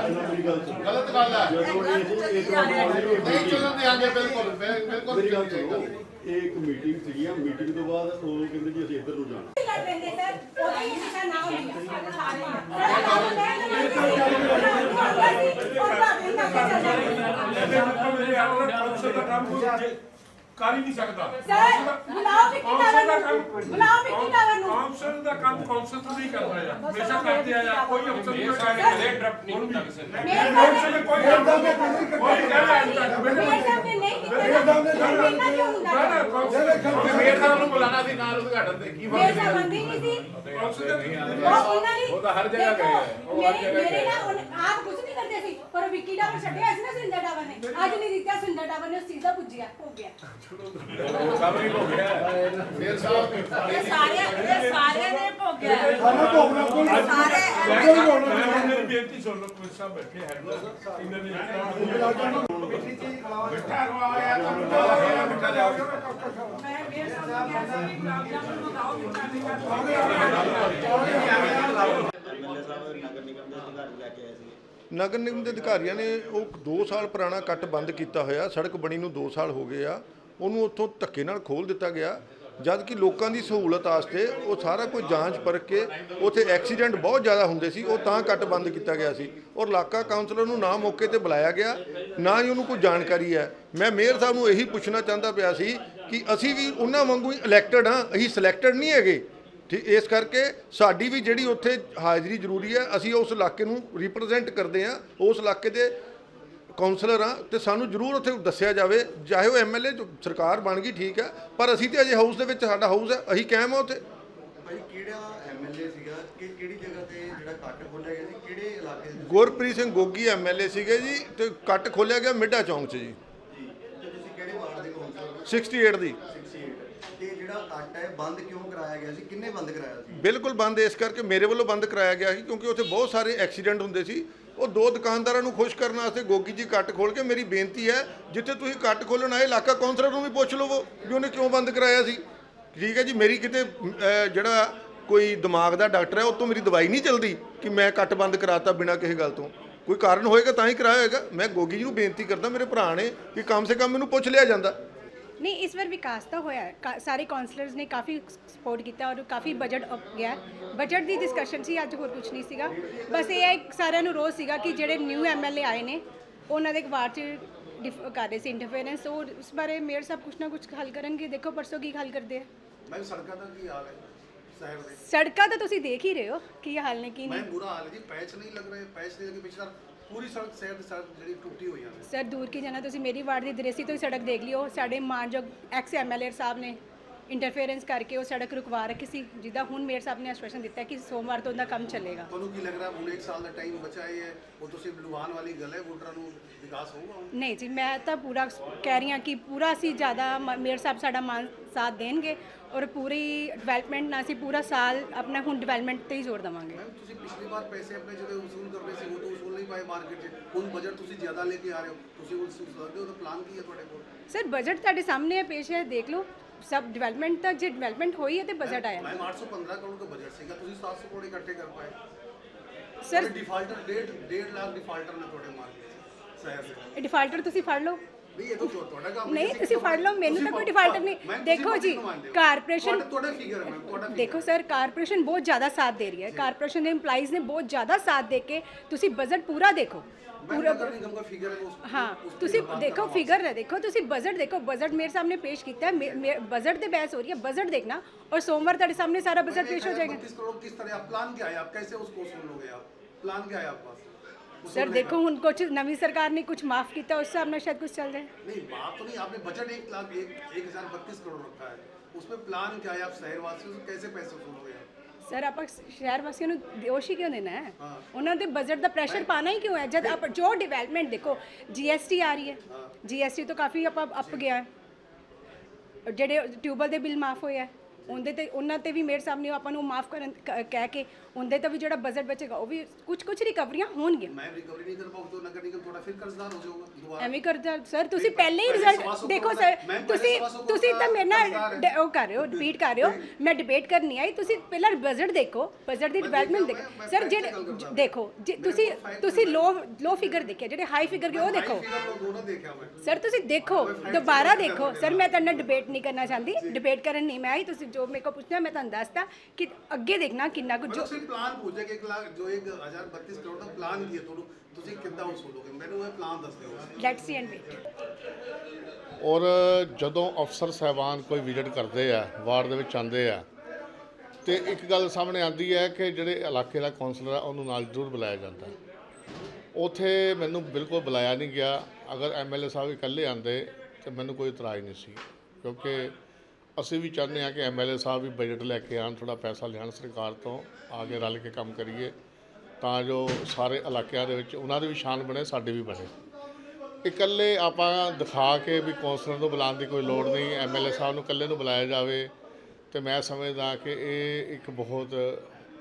Speaker 8: ਗਲਤ ਗੱਲ ਹੈ, ਨਹੀਂ ਚੱਲਣ ਦਿਆਂਗੇ, ਬਿਲਕੁਲ ਬਿਲਕੁਲ
Speaker 9: ਮੇਰੀ ਗੱਲ
Speaker 8: ਨਹੀਂ
Speaker 9: ਸੁਣੋ,
Speaker 8: ਜਾਏਗਾ।
Speaker 9: ਇਹ ਇੱਕ ਮੀਟਿੰਗ ਸੀਗੀ ਆ, ਮੀਟਿੰਗ ਤੋਂ ਬਾਅਦ ਉਹ ਕਹਿੰਦੇ ਜੀ ਅਸੀਂ ਇੱਧਰ ਨੂੰ ਜਾਣਾ।
Speaker 3: ਲੜ ਪੈਂਦੇ ਸਰ ਉਹਦਾ ਹੀ ਕਿਸੇ ਨਾ ਹੋਈ
Speaker 1: ਕੌਂਸਲ ਦਾ ਕੰਮ ਕਰ ਹੀ ਨਹੀਂ ਸਕਦਾ
Speaker 3: ਸਰ ਬੁਲਾਓ ਵਿੱਕੀ ਟਾਵਰ ਨੂੰ ਬੁਲਾਓ ਵਿੱਕੀ ਟਾਵਰ ਨੂੰ
Speaker 1: ਕੌਂਸਲ ਦਾ ਕੰਮ ਕੌਂਸਲ ਤੋਂ ਨਹੀਂ ਕਰਦਾ ਹੈ ਹਮੇਸ਼ਾ ਕਰਦੇ ਆਇਆ ਕੋਈ ਅਫਸਰ ਨਹੀਂ ਸਾਡੇ ਕਦੇ ਡਰਪ ਨਹੀਂ ਕੀਤਾ ਕਿਸੇ ਨੇ
Speaker 3: ਮੇਰੇ
Speaker 1: ਕੌਂਸਲ ਨੇ ਕੋਈ ਕੋਈ ਕਹਿਣਾ ਅੱਜ ਤੱਕ
Speaker 3: ਮੇਰੇ ਸਾਹਮਣੇ ਨਹੀਂ ਕੀਤਾ ਨਾ ਕਿਉਂ ਹੁੰਦਾ
Speaker 1: ਮੇਰ ਸਾਹਿਬ ਨੂੰ ਬੁਲਾਣਾ ਸੀ ਨਾਲ ਉਦਘਾਟਨ ਤੇ ਕੀ
Speaker 3: ਮੇਰੇ ਸੰਬੰਧੀ ਨਹੀਂ ਸੀ
Speaker 1: ਕੌਂਸਲ ਦੇ
Speaker 3: ਉਹ ਉਹਨਾਂ ਨੇ
Speaker 1: ਉਹ ਤਾਂ ਹਰ ਜਗ੍ਹਾ ਗਏ ਹੈ, ਉਹ ਹਰ ਜਗ੍ਹਾ
Speaker 3: ਮੇਰੇ
Speaker 1: ਗਏ
Speaker 3: ਨਾ ਆਪ ਕੁਝ ਨਹੀਂ ਕਰਦੇ ਸੀ ਪਰ ਵਿੱਕੀ ਟਾਵਰ ਛੱਡਿਆ ਸੀ ਨਾ ਸੁਰਿੰਦਰ ਟਾਵਰ ਨੇ ਅੱਜ ਨਹੀਂ ਦਿੱਤਾ ਸੁਰਿੰਦਰ ਟਾਵਰ ਨੇ ਉਸ ਚੀਜ਼ ਦਾ ਪੁੱਜਿਆ ਹੋ ਗਿਆ
Speaker 1: ਸਭ ਨਹੀਂ ਹੋ ਗਿਆ
Speaker 8: ਫਿਰ ਸਾਹਿਬ
Speaker 6: ਇਹ ਸਾਰੇ ਨੇ ਭੋਗਿਆ
Speaker 5: ਸਾਨੂੰ ਭੋਗਣਾ ਕੋਈ
Speaker 6: ਸਾਰੇ
Speaker 1: ਮੇਰੀ ਬੇਨਤੀ ਸੁਣ ਲਓ ਕੋਈ ਸਾਹਿਬ ਬੈਠੇ ਹੈਡ ਇਹਨਾਂ ਨੇ
Speaker 5: ਮਿੱਠਾ ਖਵਾਇਆ ਤਾਂ ਮਿੱਠਾ ਲਿਆਓ।
Speaker 6: ਮੈਂ ਮੇਰੇ ਸਾਹਮਣੇ ਗੁਲਾਬ ਜਾਮੁਨ ਮੰਗਾਓ ਮਿੱਠਾ ਨਹੀਂ
Speaker 2: ਨਗਰ ਨਿਗਮ ਦੇ ਅਧਿਕਾਰੀਆਂ ਨੇ ਉਹ 2 ਸਾਲ ਪੁਰਾਣਾ ਕੱਟ ਬੰਦ ਕੀਤਾ ਹੋਇਆ, ਸੜਕ ਬਣੀ ਨੂੰ 2 ਸਾਲ ਹੋ ਗਏ ਆ, ਉਹਨੂੰ ਉੱਥੋਂ ਧੱਕੇ ਨਾਲ ਖੋਲ੍ਹ ਦਿੱਤਾ ਗਿਆ, ਜਦ ਕਿ ਲੋਕਾਂ ਦੀ ਸਹੂਲਤ ਵਾਸਤੇ ਉਹ ਸਾਰਾ ਕੁਝ ਜਾਂਚ ਪਰਖ ਕੇ ਉੱਥੇ ਐਕਸੀਡੈਂਟ ਬਹੁਤ ਜ਼ਿਆਦਾ ਹੁੰਦੇ ਸੀ, ਉਹ ਤਾਂ ਕੱਟ ਬੰਦ ਕੀਤਾ ਗਿਆ ਸੀ ਔਰ ਇਲਾਕਾ ਕਾਉਂਸਲਰ ਨੂੰ ਨਾ ਮੌਕੇ ਤੇ ਬੁਲਾਇਆ ਗਿਆ, ਨਾ ਹੀ ਉਹਨੂੰ ਕੋਈ ਜਾਣਕਾਰੀ ਹੈ। ਮੈਂ ਮੇਅਰ ਸਾਹਿਬ ਨੂੰ ਇਹੀ ਪੁੱਛਣਾ ਚਾਹੁੰਦਾ ਪਿਆ ਸੀ ਕਿ ਅਸੀਂ ਵੀ ਉਹਨਾਂ ਵਾਂਗੂ ਹੀ ਇਲੈਕਟਡ ਹਾਂ, ਅਸੀਂ ਸਿਲੈਕਟਡ ਨਹੀਂ ਹੈਗੇ, ਠੀਕ, ਇਸ ਕਰਕੇ ਸਾਡੀ ਵੀ ਜਿਹੜੀ ਉੱਥੇ ਹਾਜ਼ਰੀ ਜ਼ਰੂਰੀ ਹੈ, ਅਸੀਂ ਉਸ ਇਲਾਕੇ ਨੂੰ ਰਿਪਰੈਜ਼ੈਂਟ ਕਰਦੇ ਹਾਂ, ਉਸ ਇਲਾਕੇ ਦੇ ਕਾਉਂਸਲਰ ਆ ਤੇ ਸਾਨੂੰ ਜ਼ਰੂਰ ਉੱਥੇ ਦੱਸਿਆ ਜਾਵੇ, ਚਾਹੇ ਉਹ ਐਮਐਲਏ ਸਰਕਾਰ ਬਣ ਗਈ ਠੀਕ ਹੈ, ਪਰ ਅਸੀਂ ਤੇ ਅਜੇ ਹਾਊਸ ਦੇ ਵਿੱਚ, ਸਾਡਾ ਹਾਊਸ ਹੈ, ਅਸੀਂ ਕਾਇਮ ਆ ਉੱਥੇ।
Speaker 4: ਭਾਈ ਕਿਹੜਾ ਐਮਐਲਏ ਸੀਗਾ ਕਿ ਕਿਹੜੀ ਜਗ੍ਹਾ ਤੇ ਜਿਹੜਾ ਕੱਟ ਖੋਲਿਆ ਗਿਆ ਸੀ, ਕਿਹੜੇ ਇਲਾਕੇ ਦੇ?
Speaker 2: ਗੁਰਪ੍ਰੀਤ ਸਿੰਘ ਗੋਗੀ ਐਮਐਲਏ ਸੀਗੇ ਜੀ, ਤੇ ਕੱਟ ਖੋਲਿਆ ਗਿਆ ਮਿੱਡਾ ਚੌਂਕ 'ਚ ਜੀ,
Speaker 4: ਜੀ ਤੇ ਤੁਸੀਂ ਕਿਹੜੇ ਵਾਰਡ ਦੇ ਕਾਉਂਸਲਰ?
Speaker 2: 68 ਦੀ।
Speaker 4: 68 ਤੇ ਜਿਹੜਾ ਕੱਟ ਹੈ ਬੰਦ ਕਿਉਂ ਕਰਾਇਆ ਗਿਆ ਸੀ, ਕਿੰਨੇ ਬੰਦ ਕਰਾਇਆ ਸੀ?
Speaker 2: ਬਿਲਕੁਲ ਬੰਦ ਇਸ ਕਰਕੇ ਮੇਰੇ ਵੱਲੋਂ ਬੰਦ ਕਰਾਇਆ ਗਿਆ ਸੀ ਕਿਉਂਕਿ ਉੱਥੇ ਬਹੁਤ ਸਾਰੇ ਐਕਸੀਡੈਂਟ ਹੁੰਦੇ ਸੀ, ਉਹ 2 ਦੁਕਾਨਦਾਰਾਂ ਨੂੰ ਖੁਸ਼ ਕਰਨ ਵਾਸਤੇ ਗੋਗੀ ਜੀ ਕੱਟ ਖੋਲ ਕੇ, ਮੇਰੀ ਬੇਨਤੀ ਹੈ ਜਿੱਥੇ ਤੁਸੀਂ ਕੱਟ ਖੋਲਣ ਆਏ ਇਲਾਕਾ ਕਾਉਂਸਲਰ ਨੂੰ ਵੀ ਪੁੱਛ ਲਵੋ ਵੀ ਉਹਨੇ ਕਿਉਂ ਬੰਦ ਕਰਾਇਆ ਸੀ, ਠੀਕ ਹੈ ਜੀ। ਮੇਰੀ ਕਿਤੇ ਜਿਹੜਾ ਕੋਈ ਦਿਮਾਗ ਦਾ ਡਾਕਟਰ ਹੈ ਉਹ ਤੋਂ ਮੇਰੀ ਦਵਾਈ ਨਹੀਂ ਚੱਲਦੀ ਕਿ ਮੈਂ ਕੱਟ ਬੰਦ ਕਰਾਤਾ ਬਿਨਾਂ ਕਿਸੇ ਗੱਲ ਤੋਂ, ਕੋਈ ਕਾਰਨ ਹੋਏਗਾ ਤਾਂ ਹੀ ਕਰਾਇਆ ਹੋਏਗਾ। ਮੈਂ ਗੋਗੀ ਜੀ ਨੂੰ ਬੇਨਤੀ ਕਰਦਾ, ਮੇਰੇ ਭਰਾ ਨੇ, ਕਿ ਕਮ ਸੇ ਕਮ ਮੈਨੂੰ ਪੁੱਛ ਲਿਆ ਜਾਂਦਾ।
Speaker 3: ਨਹੀਂ ਇਸ ਵਾਰ ਵਿਕਾਸ ਤਾਂ ਹੋਇਆ ਹੈ, ਸਾਰੇ ਕਾਉਂਸਲਰਸ ਨੇ ਕਾਫੀ ਸਪੋਰਟ ਕੀਤਾ ਔਰ ਕਾਫੀ ਬਜਟ ਅਪ ਗਿਆ, ਬਜਟ ਦੀ ਡਿਸਕਸ਼ਨ ਸੀ ਅੱਜ, ਹੋਰ ਕੁਝ ਨਹੀਂ ਸੀਗਾ। ਬਸ ਇਹ ਹੈ ਸਾਰਿਆਂ ਨੂੰ ਰੋਜ਼ ਸੀਗਾ ਕਿ ਜਿਹੜੇ ਨਿਊ ਐਮਐਲਏ ਆਏ ਨੇ ਉਹਨਾਂ ਦੇ ਵਾਰਡ 'ਚ ਕਰ ਰਹੇ ਸੀ ਇੰਟਰਫੇਰੈਂਸ, ਔਰ ਉਸ ਬਾਰੇ ਮੇਅਰ ਸਾਹਿਬ ਕੁਛ ਨਾ ਕੁਛ ਹੱਲ ਕਰਨਗੇ, ਦੇਖੋ ਪਰਸੋਂ ਕੀ ਹੱਲ ਕਰਦੇ ਆ।
Speaker 5: ਮੈਂ ਸੜਕਾਂ ਦਾ ਕੀ ਹਾਲ ਹੈ ਸ਼ਹਿਰ ਦੇ?
Speaker 3: ਸੜਕਾਂ ਤਾਂ ਤੁਸੀਂ ਦੇਖ ਹੀ ਰਹੇ ਹੋ ਕੀ ਹਾਲ ਨੇ ਕੀ
Speaker 5: ਮੈਂ
Speaker 3: ਨਹੀਂ।
Speaker 5: ਬੁਰਾ ਹਾਲ ਹੈ ਜੀ, ਪੈਚ ਨਹੀਂ ਲੱਗ ਰਹੇ, ਪੈਚ ਨਹੀਂ ਲੱਗੇ ਪਿਛਲਾ ਪੂਰੀ ਸੜਕ ਸ਼ਹਿਰ ਦੀ ਸੜਕ ਜਿਹੜੀ ਟੁੱਟੀ ਹੋਈਆਂ ਨੇ।
Speaker 3: ਸਰ ਦੂਰ ਕੀ ਜਾਣਾ, ਤੁਸੀਂ ਮੇਰੀ ਵਾਰਡ ਦੀ ਦ੍ਰਿਸ਼ੀ ਤੋਂ ਹੀ ਸੜਕ ਦੇਖ ਲਿਓ, ਸਾਡੇ ਮਾਨਯੋਗ ਐਕਸ ਐਮਐਲਏ ਸਾਹਿਬ ਨੇ ਇੰਟਰਫੇਰੈਂਸ ਕਰਕੇ ਉਹ ਸੜਕ ਰੁਕਵਾ ਰੱਖੀ ਸੀ, ਜਿੱਦਾਂ ਹੁਣ ਮੇਅਰ ਸਾਹਿਬ ਨੇ ਆਸ਼ਵਾਸਨ ਦਿੱਤਾ ਕਿ ਸੋਮਵਾਰ ਤੋਂ ਉਹਦਾ ਕੰਮ ਚੱਲੇਗਾ।
Speaker 5: ਤੁਹਾਨੂੰ ਕੀ ਲੱਗ ਰਿਹਾ ਹੁਣ 1 ਸਾਲ ਦਾ ਟਾਈਮ ਬਚਾ ਹੈ, ਉਹ ਤੁਸੀਂ ਲੁਹਾਨ ਵਾਲੀ ਗੱਲ ਹੈ, ਵੋਟਰਾਂ ਨੂੰ ਵਿਕਾਸ ਹੋਊਗਾ ਹੁਣ?
Speaker 3: ਨਹੀਂ ਜੀ, ਮੈਂ ਤਾਂ ਪੂਰਾ ਕਹਿ ਰਹੀ ਹਾਂ ਕਿ ਪੂਰਾ ਅਸੀਂ ਜ਼ਿਆਦਾ ਮੇਅਰ ਸਾਹਿਬ ਸਾਡਾ ਮਾਨ ਸਾਥ ਦੇਣਗੇ ਔਰ ਪੂਰੀ ਡਿਵੈਲਪਮੈਂਟ ਨਾਲ ਅਸੀਂ ਪੂਰਾ ਸਾਲ ਆਪਣਾ ਹੁਣ ਡਿਵੈਲਪਮੈਂਟ ਤੇ ਹੀ ਜ਼ੋਰ ਦੇਵਾਂਗੇ।
Speaker 5: ਮੈਮ ਤੁਸੀਂ ਪਿਛਲੀ ਵਾਰ ਪੈਸੇ ਆਪਣੇ ਜਿਹੜੇ ਵਸੂਲ ਕਰਦੇ ਸੀ ਉਹ ਤਾਂ ਵਸੂਲ ਨਹੀਂ ਪਾਏ ਮਾਰਕੀਟ 'ਚ, ਹੁਣ ਬਜਟ ਤੁਸੀਂ ਜ਼ਿਆਦਾ ਲੈ ਕੇ ਆ ਰਹੇ ਹੋ, ਤੁਸੀਂ ਉਹ ਸਕਦੇ ਹੋ, ਉਹਦਾ ਪਲਾਨ ਕੀ ਹੈ ਤੁਹਾਡੇ ਕੋਲ?
Speaker 3: ਸਰ ਬਜਟ ਤੁਹਾਡੇ ਸਾਹਮਣੇ ਹੈ, ਪੇਸ਼ ਹੈ, ਦੇਖ ਲਓ ਸਭ ਡਿਵੈਲਪਮੈਂਟ ਤੱਕ ਜੇ ਡਿਵੈਲਪਮੈਂਟ ਹੋਈ ਹੈ ਤੇ ਬਜਟ ਆਇਆ।
Speaker 5: ਮੈਮ 815 ਕਰੋੜ ਦਾ ਬਜਟ ਸੀਗਾ, ਤੁਸੀਂ 700 ਕਰੋੜ ਇਕੱਠੇ ਕਰ ਪਾਏ।
Speaker 3: ਸਰ
Speaker 5: ਡਿਫਾਲਟਰ 1.5 ਲੱਖ ਡਿਫਾਲਟਰ ਨੇ ਤੁਹਾਡੇ ਮਾਰਕੀਟ 'ਚ ਸ਼ਹਿਰ ਦੇ।
Speaker 3: ਡਿਫਾਲਟਰ ਤੁਸੀਂ ਫੜ ਲਓ,
Speaker 5: ਨਹੀਂ ਇਹ ਤਾਂ ਤੁਹਾਡਾ ਕੰਮ
Speaker 3: ਨਹੀਂ ਤੁਸੀਂ ਫੜ ਲਓ, ਮੈਨੂੰ ਤਾਂ ਕੋਈ ਡਿਫਾਲਟਰ ਨਹੀਂ। ਦੇਖੋ ਜੀ ਕਾਰਪੋਰੇਸ਼ਨ
Speaker 5: ਤੁਹਾਡਾ ਫਿਗਰ ਹੈ ਮੈਮ, ਤੁਹਾਡਾ
Speaker 3: ਦੇਖੋ ਸਰ, ਕਾਰਪੋਰੇਸ਼ਨ ਬਹੁਤ ਜ਼ਿਆਦਾ ਸਾਥ ਦੇ ਰਹੀ ਹੈ। ਕਾਰਪੋਰੇਸ਼ਨ ਦੇ EMPLOYEES ਨੇ ਬਹੁਤ ਜ਼ਿਆਦਾ ਸਾਥ ਦੇ ਕੇ ਤੁਸੀਂ ਬਜਟ ਪੂਰਾ ਦੇਖੋ, पूरा हाँ तुसी देखो फिगर है, देखो तुसी बजट देखो, बजट मेरे सामने पेश किया है, बजट से बहस हो रही है, बजट देखना और सोमवार तेरे सामने सारा बजट पेश हो जाएगा।
Speaker 5: 32 करोड़ किस तरह आप प्लान क्या है, आप कैसे उसको सुन लोगे, आप प्लान क्या है आपके पास?
Speaker 3: सर देखो हुन कुछ नवी सरकार ने कुछ माफ किया, उस हिसाब से शायद कुछ चल जाए।
Speaker 5: नहीं बात तो नहीं, आपने बजट 1,32 करोड़ रखा है, उसमें प्लान क्या है, आप शहरवासियों से कैसे पैसे वसूलोगे आप?
Speaker 3: सर आप शहर वासियों ਨੂੰ ਦੋਸ਼ ਹੀ ਕਿਉਂ ਦੇਣਾ ਹੈ? ਉਹਨਾਂ ਦੇ ਬਜਟ ਦਾ ਪ੍ਰੈਸ਼ਰ ਪਾਣਾ ਹੀ ਕਿਉਂ ਹੈ? ਜਦ ਆਪ ਜੋ ਡਿਵੈਲਪਮੈਂਟ ਦੇਖੋ, GST ਆ ਰਹੀ ਹੈ, GST ਤੋਂ ਕਾਫੀ ਆਪਾਂ ਅਪ ਗਿਆ ਹੈ, ਜਿਹੜੇ ਟਿਊਬਲ ਦੇ ਬਿੱਲ ਮਾਫ ਹੋਏ ਆ ਉਹਦੇ ਤੇ, ਉਹਨਾਂ ਤੇ ਵੀ ਮੇਰੇ ਸਾਹਮਣੇ ਆਪਾਂ ਨੂੰ ਮਾਫ ਕਰਨ ਕਹਿ ਕੇ ਉਹਦੇ ਤੇ ਵੀ ਜਿਹੜਾ ਬਜਟ ਬਚੇਗਾ ਉਹ ਵੀ ਕੁਝ ਰਿਕਵਰੀਆਂ ਹੋਣਗੀਆਂ।
Speaker 5: मैं रिकवरी नहीं कर पाऊँ तो नगर निगम थोड़ा फिर कर्जदार हो जाऊंगा दोबारा।
Speaker 3: ਐਵੇਂ ਕਰਦਾ ਸਰ, ਤੁਸੀਂ ਪਹਿਲੇ ਹੀ ਰਿਜ਼ਲਟ ਦੇਖੋ ਸਰ, ਤੁਸੀਂ ਤਾਂ ਮੇਰੇ ਨਾਲ ਉਹ ਕਰ ਰਹੇ ਹੋ, ਰਿਪੀਟ ਕਰ ਰਹੇ ਹੋ। ਮੈਂ ਡਿਬੇਟ ਕਰਨੀ ਆਈ, ਤੁਸੀਂ ਪਹਿਲਾਂ ਬਜਟ ਦੇਖੋ, ਬਜਟ ਦੀ ਡਿਵੈਲਪਮੈਂਟ ਦੇਖੋ ਸਰ। ਜਿਹੜੇ ਦੇਖੋ ਤੁਸੀਂ ਲੋ ਫਿਗਰ ਦੇਖਿਆ, ਜਿਹੜੇ ਹਾਈ ਫਿਗਰ ਗਏ ਉਹ ਦੇਖੋ
Speaker 5: दोनों देखा मैं।
Speaker 3: ਸਰ। ਤੁਸੀਂ ਦੇਖੋ ਦੁਬਾਰਾ ਦੇਖੋ ਸਰ। ਮੈਂ ਤੁਹਾਡੇ ਨਾਲ ਡਿਬੇਟ ਨਹੀਂ ਕਰਨਾ ਚਾਹੁੰਦੀ, ਡਿਬੇਟ ਕਰਨ ਨਹੀਂ ਮੈਂ ਆਈ। ਤੁਸੀਂ ਜੋ ਮੇਰੇ ਕੋਲ ਪੁੱਛਣਾ ਮੈਂ ਤੁਹਾਨੂੰ ਦੱਸਦਾ ਕਿ ਅੱਗੇ ਦੇਖਣਾ ਕਿੰਨਾ ਕੁ ਜੋ
Speaker 5: प्लान पूछे कि 1 लाख जो 1,032 करोड़ का प्लान किया तो ਤੁਸੀਂ ਕਿੱਦਾਂ ਵਸੂਲੋਗੇ, ਮੈਨੂੰ ਉਹ ਪਲਾਨ ਦੱਸ ਦਿਓ।
Speaker 3: Let's see and wait.
Speaker 8: ਔਰ ਜਦੋਂ ਅਫਸਰ ਸਾਹਿਬਾਨ ਕੋਈ ਵਿਜ਼ਿਟ ਕਰਦੇ ਆ, ਵਾਰਡ ਦੇ ਵਿੱਚ ਆਉਂਦੇ ਆ, ਤੇ ਇੱਕ ਗੱਲ ਸਾਹਮਣੇ ਆਉਂਦੀ ਹੈ ਕਿ ਜਿਹੜੇ ਇਲਾਕੇ ਦਾ ਕੌਂਸਲਰ ਆ ਉਹਨੂੰ ਨਾਲ ਜ਼ਰੂਰ ਬੁਲਾਇਆ ਜਾਂਦਾ। ਉੱਥੇ ਮੈਨੂੰ ਬਿਲਕੁਲ ਬੁਲਾਇਆ ਨਹੀਂ ਗਿਆ। ਅਗਰ MLA ਸਾਹਿਬ ਇਕੱਲੇ ਆਉਂਦੇ ਤਾਂ ਮੈਨੂੰ ਕੋਈ ਇਤਰਾਜ਼ ਨਹੀਂ ਸੀ, ਕਿਉਂਕਿ ਅਸੀਂ ਵੀ ਚਾਹੁੰਦੇ ਹਾਂ ਕਿ MLA ਸਾਹਿਬ ਵੀ ਬਜਟ ਲੈ ਕੇ ਆਉਣ, ਥੋੜ੍ਹਾ ਪੈਸਾ ਲਿਆਉਣ ਸਰਕਾਰ ਤੋਂ, ਆ ਕੇ ਰਲ ਕੇ ਕੰਮ ਕਰੀਏ ਤਾਂ ਜੋ ਸਾਰੇ ਇਲਾਕਿਆਂ ਦੇ ਵਿੱਚ ਉਹਨਾਂ ਦੀ ਵੀ ਸ਼ਾਨ ਬਣੇ, ਸਾਡੀ ਵੀ ਬਣੇ। ਇਕੱਲੇ ਆਪਾਂ ਦਿਖਾ ਕੇ ਵੀ ਕੌਂਸਲਰ ਨੂੰ ਬੁਲਾਉਣ ਦੀ ਕੋਈ ਲੋੜ ਨਹੀਂ, MLA ਸਾਹਿਬ ਨੂੰ ਇਕੱਲੇ ਨੂੰ ਬੁਲਾਇਆ ਜਾਵੇ, ਤੇ ਮੈਂ ਸਮਝਦਾ ਕਿ ਇਹ ਇੱਕ ਬਹੁਤ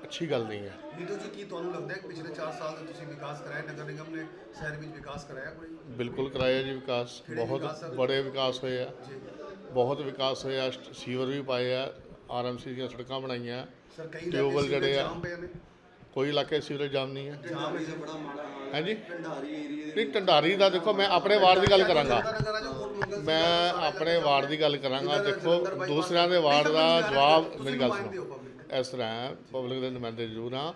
Speaker 8: ਅੱਛੀ ਗੱਲ ਨਹੀਂ ਹੈ।
Speaker 5: ਨੀਤੂ ਜੀ ਕੀ ਤੁਹਾਨੂੰ ਲੱਗਦਾ ਹੈ ਕਿ ਪਿਛਲੇ 4 ਸਾਲ ਦੇ ਤੁਸੀਂ ਵਿਕਾਸ ਕਰਾਇਆ, ਨਗਰ ਨਿਗਮ ਨੇ ਸ਼ਹਿਰ ਵਿੱਚ ਵਿਕਾਸ ਕਰਾਇਆ ਕੋਈ?
Speaker 8: ਬਿਲਕੁਲ ਕਰਾਇਆ ਜੀ ਵਿਕਾਸ, ਬਹੁਤ ਬੜੇ ਵਿਕਾਸ ਹੋਏ ਆ, ਬਹੁਤ ਵਿਕਾਸ ਹੋਇਆ। ਸੀਵਰ ਵੀ ਪਾਏ ਆ, RMC ਦੀਆਂ ਸੜਕਾਂ ਬਣਾਈਆਂ,
Speaker 5: ਸਰ ਕਈ
Speaker 8: ਟਿਊਬਲ ਜਿਹੜੇ ਆ,
Speaker 5: ਜਾਮ ਪਏ ਨੇ,
Speaker 8: ਕੋਈ ਇਲਾਕੇ ਸੀਵਰੇਜ ਜਾਮ ਨਹੀਂ ਹੈ।
Speaker 5: ਜਾਮ ਇਹ ਬੜਾ ਮਾੜਾ ਹਾਲ
Speaker 8: ਹਾਂਜੀ
Speaker 5: ਢੰਡਾਰੀ ਏਰੀਆ
Speaker 8: ਨਹੀਂ, ਢੰਡਾਰੀ ਦਾ ਦੇਖੋ, ਮੈਂ ਆਪਣੇ ਵਾਰਡ ਦੀ ਗੱਲ ਕਰਾਂਗਾ,
Speaker 5: ਨਗਰ ਆ ਜੋ ਕੋਟ ਮੰਗਲ
Speaker 8: ਮੈਂ ਆਪਣੇ ਵਾਰਡ ਦੀ ਗੱਲ ਕਰਾਂਗਾ। ਦੇਖੋ ਦੂਸਰਿਆਂ ਦੇ ਵਾਰਡ ਦਾ ਜਵਾਬ, ਮੇਰੀ ਗੱਲ ਸੁਣੋ, ਇਸ ਤਰ੍ਹਾਂ ਪਬਲਿਕ ਦੇ ਨੁਮਾਇੰਦੇ ਜ਼ਰੂਰ ਆ,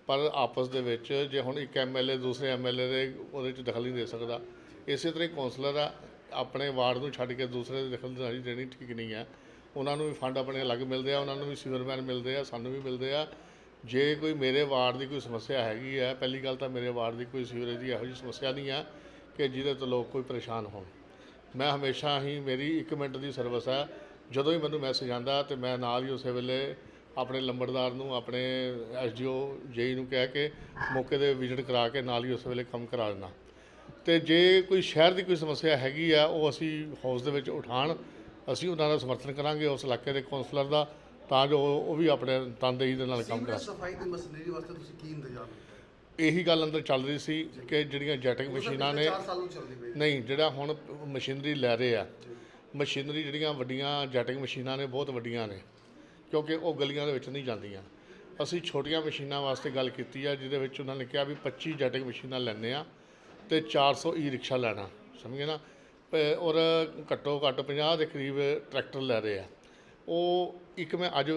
Speaker 8: ਪਰ ਆਪਸ ਦੇ ਵਿੱਚ ਜੇ ਹੁਣ ਇੱਕ MLA ਦੂਸਰੇ MLA ਦੇ ਉਹਦੇ 'ਚ ਦਖਲ ਨਹੀਂ ਦੇ ਸਕਦਾ, ਇਸੇ ਤਰ੍ਹਾਂ ਹੀ ਕੌਂਸਲਰ ਆ, ਆਪਣੇ ਵਾਰਡ ਨੂੰ ਛੱਡ ਕੇ ਦੂਸਰੇ ਦੀ ਦਖਲਅੰਦਾਜ਼ੀ ਦੇਣੀ ਠੀਕ ਨਹੀਂ ਹੈ। ਉਹਨਾਂ ਨੂੰ ਵੀ ਫੰਡ ਆਪਣੇ ਅਲੱਗ ਮਿਲਦੇ ਆ, ਉਹਨਾਂ ਨੂੰ ਵੀ ਸੀਵਰਮੈਨ ਮਿਲਦੇ ਆ, ਸਾਨੂੰ ਵੀ ਮਿਲਦੇ ਆ। ਜੇ ਕੋਈ ਮੇਰੇ ਵਾਰਡ ਦੀ ਕੋਈ ਸਮੱਸਿਆ ਹੈਗੀ ਹੈ, ਪਹਿਲੀ ਗੱਲ ਤਾਂ ਮੇਰੇ ਵਾਰਡ ਦੀ ਕੋਈ ਸੀਵਰੇਜ ਦੀ ਇਹੋ ਜਿਹੀ ਸਮੱਸਿਆ ਨਹੀਂ ਆ ਕਿ ਜਿਹਦੇ ਤੋਂ ਲੋਕ ਕੋਈ ਪਰੇਸ਼ਾਨ ਹੋਣ। ਮੈਂ ਹਮੇਸ਼ਾ ਹੀ, ਮੇਰੀ 1 ਮਿੰਟ ਦੀ ਸਰਵਿਸ ਹੈ, ਜਦੋਂ ਹੀ ਮੈਨੂੰ ਮੈਸੇਜ ਆਉਂਦਾ ਤੇ ਮੈਂ ਨਾਲ ਹੀ ਉਸੇ ਵੇਲੇ ਆਪਣੇ ਲੰਬੜਦਾਰ ਨੂੰ, ਆਪਣੇ SDO JE ਨੂੰ ਕਹਿ ਕੇ ਮੌਕੇ 'ਤੇ ਵਿਜ਼ਿਟ ਕਰਾ ਕੇ ਨਾਲ ਹੀ ਉਸ ਵੇਲੇ ਕੰਮ ਕਰਾ ਦਿੰਦਾ। ਤੇ ਜੇ ਕੋਈ ਸ਼ਹਿਰ ਦੀ ਕੋਈ ਸਮੱਸਿਆ ਹੈਗੀ ਆ, ਉਹ ਅਸੀਂ ਹਾਊਸ ਦੇ ਵਿੱਚ ਉਠਾਉਣ, ਅਸੀਂ ਉਹਨਾਂ ਦਾ ਸਮਰਥਨ ਕਰਾਂਗੇ ਉਸ ਇਲਾਕੇ ਦੇ ਕੌਂਸਲਰ ਦਾ, ਤਾਂ ਜੋ ਉਹ ਵੀ ਆਪਣੇ ਤਨਦੇਹੀ ਦੇ ਨਾਲ ਕੰਮ ਕਰਾ ਸਕਣ।
Speaker 5: ਸਫਾਈ ਦੀ ਮਸ਼ੀਨਰੀ ਵਾਸਤੇ ਤੁਸੀਂ ਕੀ ਇੰਤਜ਼ਾਮ?
Speaker 8: ਇਹੀ ਗੱਲ ਅੰਦਰ ਚੱਲ ਰਹੀ ਸੀ ਕਿ ਜਿਹੜੀਆਂ ਜੈਟਿੰਗ ਮਸ਼ੀਨਾਂ ਨੇ,
Speaker 5: 4 ਸਾਲ ਨੂੰ ਚੱਲਦੀ ਪਈ
Speaker 8: ਨਹੀਂ ਜਿਹੜਾ ਹੁਣ ਮਸ਼ੀਨਰੀ ਲੈ ਰਹੇ ਆ, ਮਸ਼ੀਨਰੀ ਜਿਹੜੀਆਂ ਵੱਡੀਆਂ ਜੈਟਿੰਗ ਮਸ਼ੀਨਾਂ ਨੇ, ਬਹੁਤ ਵੱਡੀਆਂ ਨੇ, ਕਿਉਂਕਿ ਉਹ ਗਲੀਆਂ ਦੇ ਵਿੱਚ ਨਹੀਂ ਜਾਂਦੀਆਂ। ਅਸੀਂ ਛੋਟੀਆਂ ਮਸ਼ੀਨਾਂ ਵਾਸਤੇ ਗੱਲ ਕੀਤੀ ਆ, ਜਿਹਦੇ ਵਿੱਚ ਉਹਨਾਂ ਨੇ ਕਿਹਾ ਵੀ 25 ਜੈਟਿੰਗ ਮਸ਼ੀਨਾਂ ਲੈਂਦੇ ਆ ਤੇ 400 ਰਿਕਸ਼ਾ ਲੈਣਾ, ਸਮਝੇ ਨਾ। ਔਰ ਘੱਟੋ ਘੱਟ 50 ਦੇ ਕਰੀਬ ਟਰੈਕਟਰ ਲੈ ਰਹੇ ਆ। ਉਹ ਇੱਕ ਮੈਂ ਅੱਜ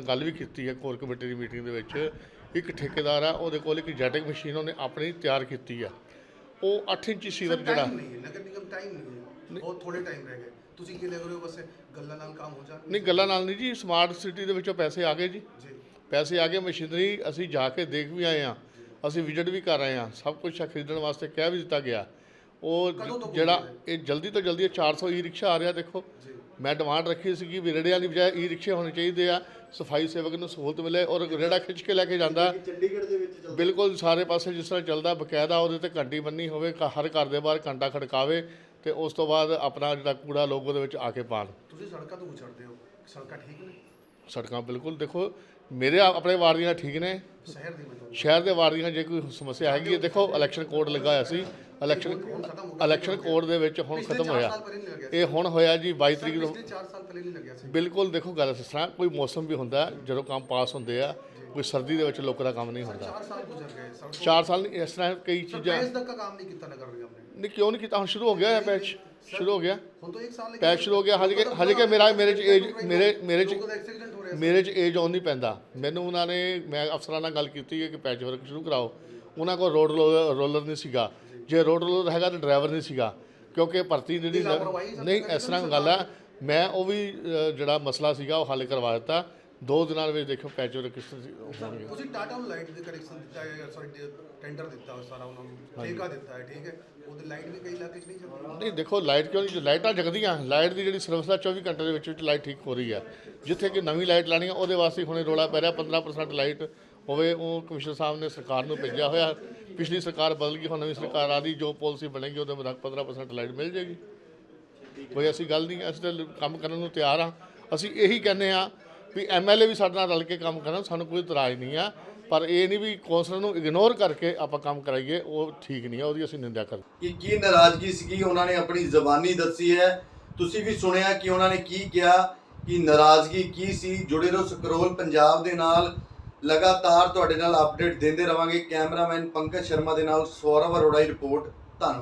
Speaker 8: ਗੱਲ ਵੀ ਕੀਤੀ ਹੈ ਕੋਰ ਕਮੇਟੀ ਦੀ ਮੀਟਿੰਗ ਦੇ ਵਿੱਚ, ਇੱਕ ਠੇਕੇਦਾਰ ਆ, ਉਹਦੇ ਕੋਲ ਇੱਕ ਜੈਟਿੰਗ ਮਸ਼ੀਨ ਉਹਨੇ ਆਪਣੀ ਤਿਆਰ ਕੀਤੀ ਆ। ਉਹ 8 ਇੰਚੀ ਸੀਵਰ ਜਿਹੜਾ
Speaker 5: ਨਗਰ ਨਿਗਮ ਟਾਈਮ ਨਹੀਂ ਹੈ, ਬਹੁਤ ਥੋੜੇ ਟਾਈਮ ਰਹਿ ਗਏ, ਤੁਸੀਂ ਕੀ ਲੱਗ ਰਹੇ ਹੋ? ਬਸ ਗੱਲਾਂ ਨਾਲ ਕੰਮ ਹੋ ਜਾਣਾ?
Speaker 8: ਨਹੀਂ, ਗੱਲਾਂ ਨਾਲ ਨਹੀਂ ਜੀ, ਸਮਾਰਟ ਸਿਟੀ ਦੇ ਵਿੱਚੋਂ ਪੈਸੇ ਆ ਗਏ ਜੀ, ਪੈਸੇ ਆ ਗਏ। ਮਸ਼ੀਨਰੀ ਅਸੀਂ ਜਾ ਕੇ ਦੇਖ ਵੀ ਆਏ ਆ, ਅਸੀਂ ਵਿਜ਼ਿਟ ਵੀ ਕਰ ਆਏ ਆ, ਸਭ ਕੁਝ ਖਰੀਦਣ ਵਾਸਤੇ ਕਹਿ ਵੀ ਦਿੱਤਾ ਗਿਆ। ਉਹ ਜਿਹੜਾ ਇਹ ਜਲਦੀ ਤੋਂ ਜਲਦੀ 400 ਰਿਕਸ਼ਾ ਆ ਰਿਹਾ। ਦੇਖੋ ਮੈਂ ਡਿਮਾਂਡ ਰੱਖੀ ਸੀਗੀ ਵੀ ਰੇੜਿਆਂ ਦੀ ਬਜਾਏ ਰਿਕਸ਼ੇ ਹੋਣੇ ਚਾਹੀਦੇ ਆ, ਸਫਾਈ ਸੇਵਕ ਨੂੰ ਸਹੂਲਤ ਮਿਲੇ, ਔਰ ਰੇੜਾ ਖਿੱਚ ਕੇ ਲੈ ਕੇ ਜਾਂਦਾ
Speaker 9: ਚੰਡੀਗੜ੍ਹ ਦੇ ਵਿੱਚ
Speaker 8: ਬਿਲਕੁਲ ਸਾਰੇ ਪਾਸੇ ਜਿਸ ਤਰ੍ਹਾਂ ਚੱਲਦਾ, ਬਕਾਇਦਾ ਉਹਦੇ ਤੇ ਘੰਟੀ ਬੰਨੀ ਹੋਵੇ, ਹਰ ਘਰ ਦੇ ਬਾਹਰ ਘੰਟਾ ਖੜਕਾਵੇ, ਤੇ ਉਸ ਤੋਂ ਬਾਅਦ ਆਪਣਾ ਜਿਹੜਾ ਕੂੜਾ ਲੋਕ ਉਹਦੇ ਵਿੱਚ ਆ ਕੇ ਪਾਣ।
Speaker 5: ਤੁਸੀਂ ਸੜਕਾਂ ਤੋਂ ਉਛੜਦੇ ਹੋ, ਸੜਕਾਂ ਠੀਕ ਨੇ?
Speaker 8: ਸੜਕਾਂ ਬਿਲਕੁਲ, ਦੇਖੋ ਮੇਰੇ ਆਪਣੇ ਵਾਰਡ ਦੀਆਂ ਠੀਕ ਨੇ, ਸ਼ਹਿਰ ਦੇ ਵਾਰਡ ਦੀਆਂ ਜੇ ਕੋਈ ਸਮੱਸਿਆ ਹੈਗੀ ਹੈ, ਦੇਖੋ ਇਲੈਕਸ਼ਨ ਕੋਡ ਲੱਗਾ ਹੋਇਆ ਸੀ, ਇਲੈਕਸ਼ਨ ਕੋਡ ਦੇ ਵਿੱਚ ਹੁਣ ਖਤਮ ਹੋਇਆ, ਇਹ ਹੁਣ ਹੋਇਆ ਜੀ 22 ਤਰੀਕ ਨੂੰ।
Speaker 5: 4 ਸਾਲ ਪਹਿਲੇ ਨਹੀਂ ਲੱਗਿਆ ਸੀ।
Speaker 8: ਬਿਲਕੁਲ, ਦੇਖੋ ਗੱਲ ਇਸ ਤਰ੍ਹਾਂ, ਕੋਈ ਮੌਸਮ ਵੀ ਹੁੰਦਾ ਜਦੋਂ ਕੰਮ ਪਾਸ ਹੁੰਦੇ ਆ, ਕੋਈ ਸਰਦੀ ਦੇ ਵਿੱਚ ਲੁੱਕ ਦਾ ਕੰਮ ਨਹੀਂ ਹੁੰਦਾ।
Speaker 7: 4 ਸਾਲ ਗੁਜ਼ਰ ਗਏ ਸਰ,
Speaker 8: 4 ਸਾਲ ਨਹੀਂ, ਇਸ ਤਰ੍ਹਾਂ ਕਈ ਚੀਜ਼ਾਂ
Speaker 7: ਪੈਚ ਤੱਕ ਦਾ ਕੰਮ ਨਹੀਂ ਕੀਤਾ ਨਗਰ ਨਿਗਮ ਨੇ।
Speaker 8: ਨਹੀਂ ਕਿਉਂ ਨਹੀਂ ਕੀਤਾ, ਹੁਣ ਸ਼ੁਰੂ ਹੋ ਗਿਆ ਹੈ ਪੈਚ, ਸ਼ੁਰੂ ਹੋ ਗਿਆ
Speaker 7: ਹੁਣ ਤਾਂ 1 ਸਾਲ
Speaker 8: ਪੈਚ ਸ਼ੁਰੂ ਹੋ ਗਿਆ। ਹਜੇ ਕਿ ਮੇਰੇ 'ਚ ਏਜ ਮੇਰੇ 'ਚ ਏਜ ਆਨ ਨਹੀਂ ਪੈਂਦਾ। ਮੈਨੂੰ ਉਹਨਾਂ ਨੇ, ਮੈਂ ਅਫਸਰਾਂ ਨਾਲ ਗੱਲ ਕੀਤੀ ਹੈ ਕਿ ਪੈਚ ਵਰਕ ਸ਼ੁਰੂ ਕਰਾਓ। ਉਹਨਾਂ ਕੋਲ ਰੋਡ ਰੋਲਰ ਨਹੀਂ ਸੀਗਾ, ਜੇ ਰੋਡ ਰੋਲਰ ਹੈਗਾ ਤਾਂ ਡਰਾਈਵਰ ਨਹੀਂ ਸੀਗਾ, ਕਿਉਂਕਿ ਭਰਤੀ ਜਿਹੜੀ ਨਹੀਂ ਇਸ ਤਰ੍ਹਾਂ ਗੱਲ ਹੈ। ਮੈਂ ਉਹ ਵੀ ਜਿਹੜਾ ਮਸਲਾ ਸੀਗਾ ਉਹ ਹੱਲ ਕਰਵਾ ਦਿੱਤਾ 2 ਦਿਨਾਂ ਦੇ ਵਿੱਚ। ਦੇਖੋ ਪੈਚ ਵਰਕ ਕਿਸ ਤਰ੍ਹਾਂ ਹੋਣਗੇ।
Speaker 7: ਤੁਸੀਂ ਟਾਟਾ ਨੂੰ ਲਾਈਟ ਦੇ ਕਨੈਕਸ਼ਨ ਦਿੱਤਾ ਹੈ, ਸੌਰੀ ਟੈਂਡਰ ਦਿੱਤਾ ਹੋਇਆ ਸਾਰਾ ਉਹਨਾਂ ਨੂੰ, ਠੇਕਾ ਦਿੱਤਾ ਹੈ, ਠੀਕ ਹੈ, ਉਹਦੇ ਲਾਈਟ ਵੀ ਕਈ ਇਲਾਕੇ 'ਚ ਨਹੀਂ ਚੱਲ ਰਹੀ।
Speaker 8: ਨਹੀਂ ਦੇਖੋ ਲਾਈਟ ਕਿਉਂ ਨਹੀਂ, ਲਾਈਟਾਂ ਜਗਦੀਆਂ, ਲਾਈਟ ਦੀ ਜਿਹੜੀ ਸਰਵਿਸ ਆ 24 ਘੰਟੇ ਦੇ ਵਿੱਚ ਲਾਈਟ ਠੀਕ ਹੋ ਰਹੀ ਹੈ। ਜਿੱਥੇ ਕਿ ਨਵੀਂ ਲਾਈਟ ਲਾਣੀ ਆ ਉਹਦੇ ਵਾਸਤੇ ਹੁਣੇ ਰੌਲਾ ਪੈ ਰਿਹਾ 15% ਲਾਈਟ ਹੋਵੇ। ਉਹ ਕਮਿਸ਼ਨਰ ਸਾਹਿਬ ਨੇ ਸਰਕਾਰ ਨੂੰ ਭੇਜਿਆ ਹੋਇਆ। ਪਿਛਲੀ ਸਰਕਾਰ ਬਦਲ ਗਈ, ਹੁਣ ਨਵੀਂ ਸਰਕਾਰ ਆ ਰਹੀ, ਜੋ ਪਾਲਿਸੀ ਬਣੇਗੀ ਉਹਦੇ ਮੁਤਾਬਕ 15% ਲਾਈਟ ਮਿਲ ਜਾਏਗੀ। ਕੋਈ ਐਸੀ ਗੱਲ ਨਹੀਂ, ਅਸੀਂ ਤਾਂ ਕੰਮ ਕਰਨ ਨੂੰ ਤਿਆਰ ਹਾਂ। ਅਸੀਂ ਇਹੀ ਕਹਿੰਦੇ ਹਾਂ ਵੀ MLA ਵੀ ਸਾਡੇ ਨਾਲ ਰਲ ਕੇ ਕੰਮ ਕਰਨ, ਸਾਨੂੰ ਕੋਈ ਇਤਰਾਜ਼ ਨਹੀਂ ਆ, ਪਰ ਇਹ ਨਹੀਂ ਵੀ ਕੌਂਸਲਰ ਨੂੰ ਇਗਨੋਰ ਕਰਕੇ ਆਪਾਂ ਕੰਮ ਕਰਾਈਏ, ਉਹ ਠੀਕ ਨਹੀਂ ਹੈ, ਉਹਦੀ ਅਸੀਂ ਨਿੰਦਿਆ ਕਰਦੇ।
Speaker 4: ਕਿ ਕੀ ਨਾਰਾਜ਼ਗੀ ਸੀਗੀ ਉਹਨਾਂ ਨੇ ਆਪਣੀ ਜ਼ਬਾਨੀ ਦੱਸੀ ਹੈ। ਤੁਸੀਂ ਵੀ ਸੁਣਿਆ ਕਿ ਉਹਨਾਂ ਨੇ ਕੀ ਕਿਹਾ, ਕਿ ਨਾਰਾਜ਼ਗੀ ਕੀ ਸੀ। ਜੁੜੇ ਰਹੋ ਸਕਰੋਲ ਪੰਜਾਬ ਦੇ ਨਾਲ, ਲਗਾਤਾਰ ਤੁਹਾਡੇ ਨਾਲ ਅਪਡੇਟ ਦਿੰਦੇ ਰਵਾਂਗੇ। ਕੈਮਰਾਮੈਨ ਪੰਕਜ ਸ਼ਰਮਾ ਦੇ ਨਾਲ ਸੌਰਵ ਅਰੋੜਾ ਦੀ ਰਿਪੋਰਟ। ਧੰਨਵਾਦ।